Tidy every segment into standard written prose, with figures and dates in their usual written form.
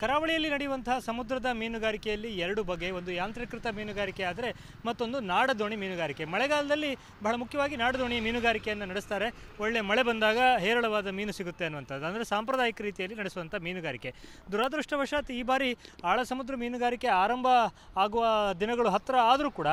ಕರಾವಳಿಯಲ್ಲಿ ನಡೆಯುವಂತಹ ಸಮುದ್ರದ ಮೀನುಗಾರಿಕೆಯಲ್ಲಿ ಎರಡು ಬಗೆ, ಒಂದು ಯಾಂತ್ರೀಕೃತ ಮೀನುಗಾರಿಕೆ ಆದರೆ ಮತ್ತೊಂದು ನಾಡದೋಣಿ ಮೀನುಗಾರಿಕೆ. ಮಳೆಗಾಲದಲ್ಲಿ ಬಹಳ ಮುಖ್ಯವಾಗಿ ನಾಡದೋಣಿ ಮೀನುಗಾರಿಕೆಯನ್ನು ನಡೆಸ್ತಾರೆ. ಒಳ್ಳೆ ಮಳೆ ಬಂದಾಗ ಹೇರಳವಾದ ಮೀನು ಸಿಗುತ್ತೆ ಅನ್ನುವಂಥದ್ದು, ಅಂದರೆ ಸಾಂಪ್ರದಾಯಿಕ ರೀತಿಯಲ್ಲಿ ನಡೆಸುವಂಥ ಮೀನುಗಾರಿಕೆ. ದುರದೃಷ್ಟವಶಾತ್ ಈ ಬಾರಿ ಆಳ ಸಮುದ್ರ ಮೀನುಗಾರಿಕೆ ಆರಂಭ ಆಗುವ ದಿನಗಳು ಹತ್ತಿರ ಆದರೂ ಕೂಡ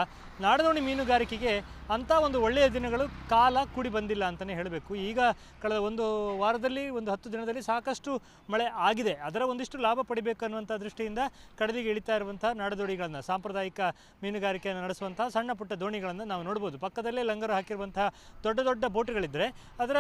ನಾಡದೋಣಿ ಮೀನುಗಾರಿಕೆಗೆ ಅಂಥ ಒಂದು ಒಳ್ಳೆಯ ದಿನಗಳು ಕಾಲ ಕೂಡಿ ಬಂದಿಲ್ಲ ಅಂತಲೇ ಹೇಳಬೇಕು. ಈಗ ಕಳೆದ ಒಂದು ವಾರದಲ್ಲಿ, ಒಂದು 10 ದಿನದಲ್ಲಿ ಸಾಕಷ್ಟು ಮಳೆ ಆಗಿದೆ. ಅದರ ಒಂದಿಷ್ಟು ಲಾಭ ಪಡಿಬೇಕು ಅನ್ನುವಂಥ ದೃಷ್ಟಿಯಿಂದ ಕಡಲಿಗೆ ಇಳಿತಾ ಇರುವಂಥ ನಾಡದೋಣಿಗಳನ್ನು, ಸಾಂಪ್ರದಾಯಿಕ ಮೀನುಗಾರಿಕೆಯನ್ನು ನಡೆಸುವಂಥ ಸಣ್ಣ ಪುಟ್ಟ ದೋಣಿಗಳನ್ನು ನಾವು ನೋಡ್ಬೋದು. ಪಕ್ಕದಲ್ಲೇ ಲಂಗರು ಹಾಕಿರುವಂತಹ ದೊಡ್ಡ ದೊಡ್ಡ ಬೋಟುಗಳಿದ್ದರೆ ಅದರ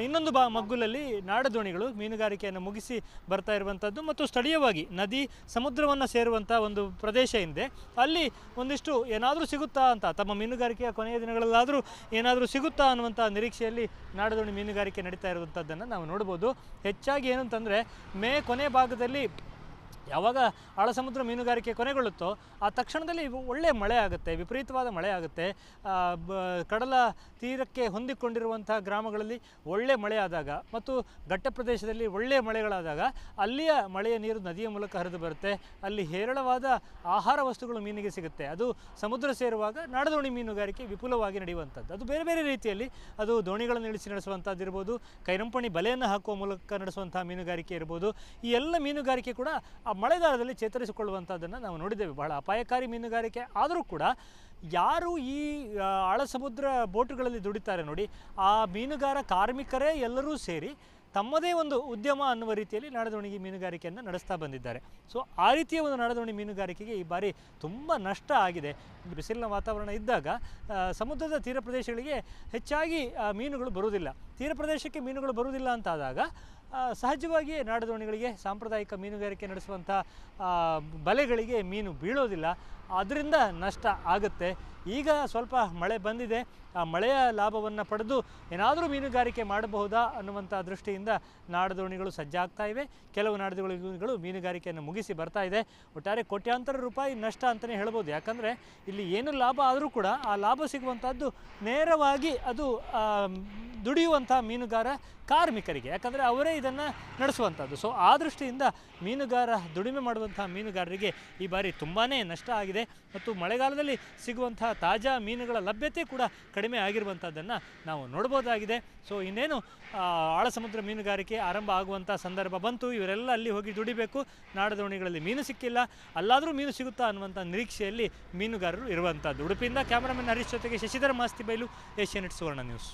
ಇನ್ನೊಂದು ಮಗ್ಗುಲಲ್ಲಿ ನಾಡದೋಣಿಗಳು ಮೀನುಗಾರಿಕೆಯನ್ನು ಮುಗಿಸಿ ಬರ್ತಾ ಇರುವಂಥದ್ದು ಮತ್ತು ಸ್ಥಳೀಯವಾಗಿ ನದಿ ಸಮುದ್ರವನ್ನು ಸೇರುವಂಥ ಒಂದು ಪ್ರದೇಶ ಇದೆ. ಅಲ್ಲಿ ಒಂದಿಷ್ಟು ಏನಾದರೂ ಸಿಗುತ್ತಾ ಅಂತ, ತಮ್ಮ ಮೀನುಗಾರಿಕೆಯ ಕೊನೆಯ ದಿನಗಳಲ್ಲಾದರೂ ಏನಾದರೂ ಸಿಗುತ್ತಾ ಅನ್ನುವಂಥ ನಿರೀಕ್ಷೆಯಲ್ಲಿ ನಾಡದೋಣಿ ಮೀನುಗಾರಿಕೆ ನಡೀತಾ ಇರುವಂಥದ್ದನ್ನು ನಾವು ನೋಡ್ಬೋದು. ಹೆಚ್ಚಾಗಿ ಏನು ಅಂತಂದರೆ ಮೇ ಕೊನೆ ಭಾಗದಲ್ಲಿ ಯಾವಾಗ ಆಳ ಸಮುದ್ರ ಮೀನುಗಾರಿಕೆ ಕೊನೆಗೊಳ್ಳುತ್ತೋ ಆ ತಕ್ಷಣದಲ್ಲಿ ಒಳ್ಳೆಯ ಮಳೆ ಆಗುತ್ತೆ, ವಿಪರೀತವಾದ ಮಳೆ ಆಗುತ್ತೆ. ಕಡಲ ತೀರಕ್ಕೆ ಹೊಂದಿಕೊಂಡಿರುವಂಥ ಗ್ರಾಮಗಳಲ್ಲಿ ಒಳ್ಳೆ ಮಳೆ ಆದಾಗ ಮತ್ತು ಘಟ್ಟ ಪ್ರದೇಶದಲ್ಲಿ ಒಳ್ಳೆಯ ಮಳೆಗಳಾದಾಗ ಅಲ್ಲಿಯ ಮಳೆಯ ನೀರು ನದಿಯ ಮೂಲಕ ಹರಿದು ಬರುತ್ತೆ. ಅಲ್ಲಿ ಹೇರಳವಾದ ಆಹಾರ ವಸ್ತುಗಳು ಮೀನಿಗೆ ಸಿಗುತ್ತೆ. ಅದು ಸಮುದ್ರ ಸೇರುವಾಗ ನಾಡದೋಣಿ ಮೀನುಗಾರಿಕೆ ವಿಪುಲವಾಗಿ ನಡೆಯುವಂಥದ್ದು. ಅದು ಬೇರೆ ಬೇರೆ ರೀತಿಯಲ್ಲಿ, ಅದು ದೋಣಿಗಳನ್ನು ಇಳಿಸಿ ನಡೆಸುವಂಥದ್ದು ಇರ್ಬೋದು, ಕೈರಂಪಣಿ ಬಲೆಯನ್ನು ಹಾಕುವ ಮೂಲಕ ನಡೆಸುವಂಥ ಮೀನುಗಾರಿಕೆ ಇರ್ಬೋದು. ಈ ಎಲ್ಲ ಮೀನುಗಾರಿಕೆ ಕೂಡ ಮಳೆಗಾಲದಲ್ಲಿ ಚೇತರಿಸಿಕೊಳ್ಳುವಂಥದ್ದನ್ನು ನಾವು ನೋಡಿದ್ದೇವೆ. ಬಹಳ ಅಪಾಯಕಾರಿ ಮೀನುಗಾರಿಕೆ ಆದರೂ ಕೂಡ ಯಾರು ಈ ಆಳ ಸಮುದ್ರ ಬೋಟುಗಳಲ್ಲಿ ದುಡಿತಾರೆ ನೋಡಿ, ಆ ಮೀನುಗಾರ ಕಾರ್ಮಿಕರೇ ಎಲ್ಲರೂ ಸೇರಿ ತಮ್ಮದೇ ಒಂದು ಉದ್ಯಮ ಅನ್ನುವ ರೀತಿಯಲ್ಲಿ ನಾಡದೋಣಿ ಮೀನುಗಾರಿಕೆಯನ್ನು ನಡೆಸ್ತಾ ಬಂದಿದ್ದಾರೆ. ಸೊ ಆ ರೀತಿಯ ಒಂದು ನಾಡದೋಣಿ ಮೀನುಗಾರಿಕೆಗೆ ಈ ಬಾರಿ ತುಂಬ ನಷ್ಟ ಆಗಿದೆ. ಬಿಸಿಲಿನ ವಾತಾವರಣ ಇದ್ದಾಗ ಸಮುದ್ರದ ತೀರ ಪ್ರದೇಶಗಳಿಗೆ ಹೆಚ್ಚಾಗಿ ಮೀನುಗಳು ಬರುವುದಿಲ್ಲ. ತೀರ ಪ್ರದೇಶಕ್ಕೆ ಮೀನುಗಳು ಬರುವುದಿಲ್ಲ ಅಂತಾದಾಗ ಸಹಜವಾಗಿಯೇ ನಾಡದೋಣಿಗಳಿಗೆ, ಸಾಂಪ್ರದಾಯಿಕ ಮೀನುಗಾರಿಕೆ ನಡೆಸುವಂಥ ಬಲೆಗಳಿಗೆ ಮೀನು ಬೀಳೋದಿಲ್ಲ. ಅದರಿಂದ ನಷ್ಟ ಆಗುತ್ತೆ. ಈಗ ಸ್ವಲ್ಪ ಮಳೆ ಬಂದಿದೆ, ಆ ಮಳೆಯ ಲಾಭವನ್ನು ಪಡೆದು ಏನಾದರೂ ಮೀನುಗಾರಿಕೆ ಮಾಡಬಹುದಾ ಅನ್ನುವಂಥ ದೃಷ್ಟಿಯಿಂದ ನಾಡದೋಣಿಗಳು ಸಜ್ಜಾಗ್ತಾ ಇವೆ. ಕೆಲವು ನಾಡದೋಣಿಗಳು ಮೀನುಗಾರಿಕೆಯನ್ನು ಮುಗಿಸಿ ಬರ್ತಾ ಇದೆ. ಒಟ್ಟಾರೆ ಕೋಟ್ಯಾಂತರ ರೂಪಾಯಿ ನಷ್ಟ ಅಂತಲೇ ಹೇಳ್ಬೋದು. ಯಾಕಂದರೆ ಇಲ್ಲಿ ಏನು ಲಾಭ ಆದರೂ ಕೂಡ ಆ ಲಾಭ ಸಿಗುವಂಥದ್ದು ನೇರವಾಗಿ ಅದು ದುಡಿಯುವಂಥ ಮೀನುಗಾರ ಕಾರ್ಮಿಕರಿಗೆ, ಯಾಕಂದರೆ ಅವರೇ ಇದನ್ನು ನಡೆಸುವಂಥದ್ದು. ಸೊ ಆ ದೃಷ್ಟಿಯಿಂದ ಮೀನುಗಾರ, ದುಡಿಮೆ ಮಾಡುವಂಥ ಮೀನುಗಾರರಿಗೆ ಈ ಬಾರಿ ತುಂಬಾ ನಷ್ಟ ಆಗಿದೆ. ಮತ್ತು ಮಳೆಗಾಲದಲ್ಲಿ ಸಿಗುವಂಥ ತಾಜಾ ಮೀನುಗಳ ಲಭ್ಯತೆ ಕೂಡ ಕಡಿಮೆ ಆಗಿರುವಂಥದ್ದನ್ನು ನಾವು ನೋಡ್ಬೋದಾಗಿದೆ. ಸೊ ಇನ್ನೇನು ಆಳ ಸಮುದ್ರ ಮೀನುಗಾರಿಕೆ ಆರಂಭ ಆಗುವಂಥ ಸಂದರ್ಭ ಬಂತು. ಇವರೆಲ್ಲ ಅಲ್ಲಿ ಹೋಗಿ ದುಡಿಬೇಕು. ನಾಡದೋಣಿಗಳಲ್ಲಿ ಮೀನು ಸಿಕ್ಕಿಲ್ಲ, ಅಲ್ಲಾದರೂ ಮೀನು ಸಿಗುತ್ತಾ ಅನ್ನುವಂಥ ನಿರೀಕ್ಷೆಯಲ್ಲಿ ಮೀನುಗಾರರು ಇರುವಂಥದ್ದು. ಉಡುಪಿಯಿಂದ ಕ್ಯಾಮರಾಮನ್ ಹರೀಶ್ ಜೊತೆಗೆ ಶಶಿಧರ ಮಾಸ್ತಿಬೈಲು, ಏಷ್ಯಾನೆಟ್ ಸುವರ್ಣ ನ್ಯೂಸ್.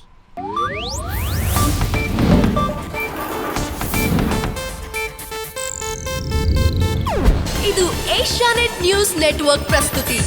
ಇದು ಏಷ್ಯಾನೆಟ್ ನ್ಯೂಸ್ ನೆಟ್ವರ್ಕ್ ಪ್ರಸ್ತುತಿ.